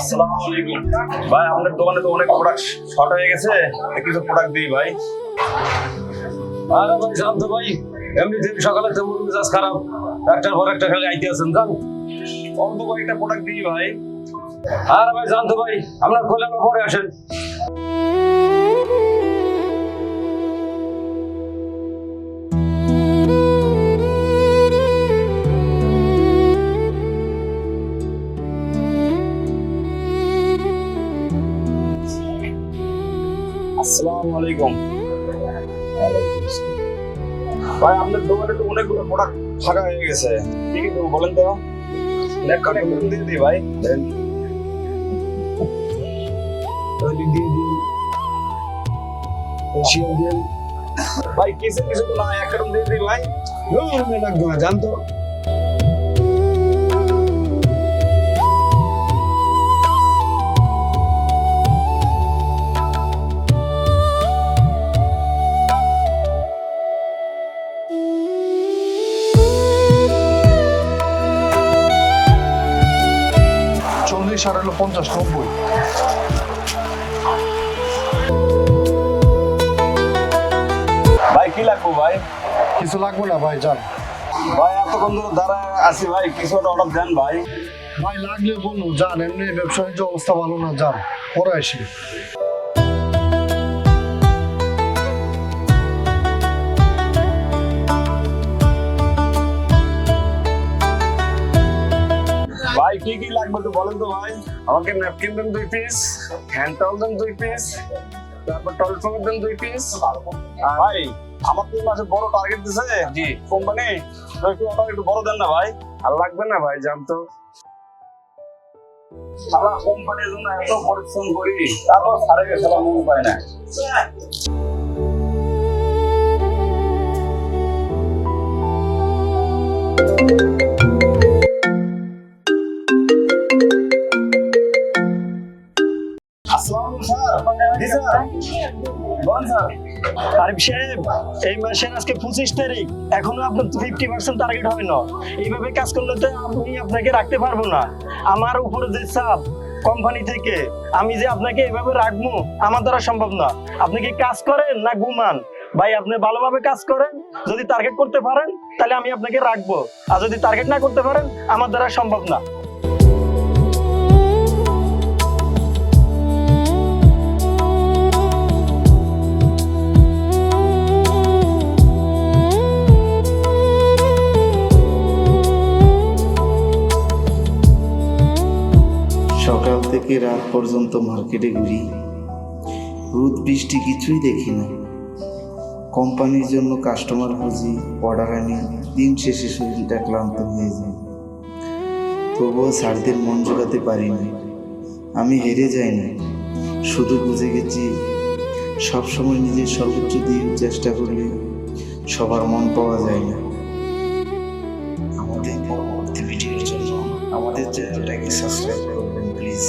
আসসালামু আলাইকুম ভাই, আপনার দোকানে তো অনেক প্রোডাক্ট শর্ট হয়ে গেছে, কিছু প্রোডাক্ট দিই ভাই। আরে ভাই শান্ত ভাই, এমনিতে সকালে তো মন মেজাজ খারাপ, একটার পর একটা খালি আইতে আছেন জান। অল্প কয়েকটা প্রোডাক্ট দিই ভাই। আরে ভাই শান্ত ভাই, আপনার খোলানো পরে আসেন। আসসালামু আলাইকুম ভাই, আপনার দোকানে তো অনেকগুলো প্রোডাক্ট ফাঁকা হয়ে গেছে, কি কি দেবো বলেন তো? এক কার্টন দিয়ে দিই ভাই, দেন ভাই কিছু কিছু তো না, এক কার্টন দিয়ে দিই ভাই। লাগবে না জানতো। চল্লিশ আর হলো 50-90। ভাই কি লাগবে ভাই? কিছু লাগবে না ভাই, যান। ভাই এতক্ষণ ধরে দাঁড়ায় আছি ভাই, কিছু একটা অর্ডার দেন ভাই। ভাই লাগলে বলুন, যান। এমনি ব্যবসা বাণিজ্য অবস্থা ভালো না, যান পরে আসি। ভাই কি কি লাগবে একটু বলেন তো ভাই। আমাকে ন্যাপকিন দেন 2 পিস, হ্যান্ড টাওয়েল দেন 2 পিস, তারপর টয়লেট পেপার দেন 2 পিস। ভাই আমার 3 মাসে বড় টার্গেট দিছে জি কোম্পানি, তো একটু অর্ডার একটু বড় দেন না ভাই। আর লাগবে না ভাই, জানতো সারা কোম্পানির জন্য এত পরিশ্রম করি, তারপর সারে গেছে মন পায় না। আরিফ সাহেব, এই মাসের আজকে 25 তারিখ, এখনো আপনার 50% টার্গেট হয় না। এইভাবে কাজ করলে তো আমি আপনাকে রাখতে পারবো না। আমার উপরে যে চাপ কোম্পানি থেকে, আমি যে আপনাকে এভাবে রাখবো আমার দ্বারা সম্ভব না। আপনি কি কাজ করেন না ঘুমান? ভাই আপনি ভালোভাবে কাজ করেন, যদি টার্গেট করতে পারেন তাহলে আমি আপনাকে রাখবো, আর যদি টার্গেট না করতে পারেন আমার দ্বারা সম্ভব না। সকাল থেকে রাত পর্যন্ত মার্কেটে ঘুরি, রোদ বৃষ্টি কিছুই দেখি না। কোম্পানির জন্য কাস্টমার খুঁজি, অর্ডার আনি, দিন শেষে শরীরটা ক্লান্ত হয়ে যায়। তবুও স্যারদের মন জোগাতে পারিনি। আমি হেরে যাইনি, শুধু বুঝে গেছি সবসময় নিজের সর্বোচ্চ দিয়ে চেষ্টা করলে সবার মন পাওয়া যায় না। আমাদের পরবর্তী ভিডিওর জন্য আমাদের চ্যানেলটাকে সাবস্ক্রাইব করবেন প্লিজ।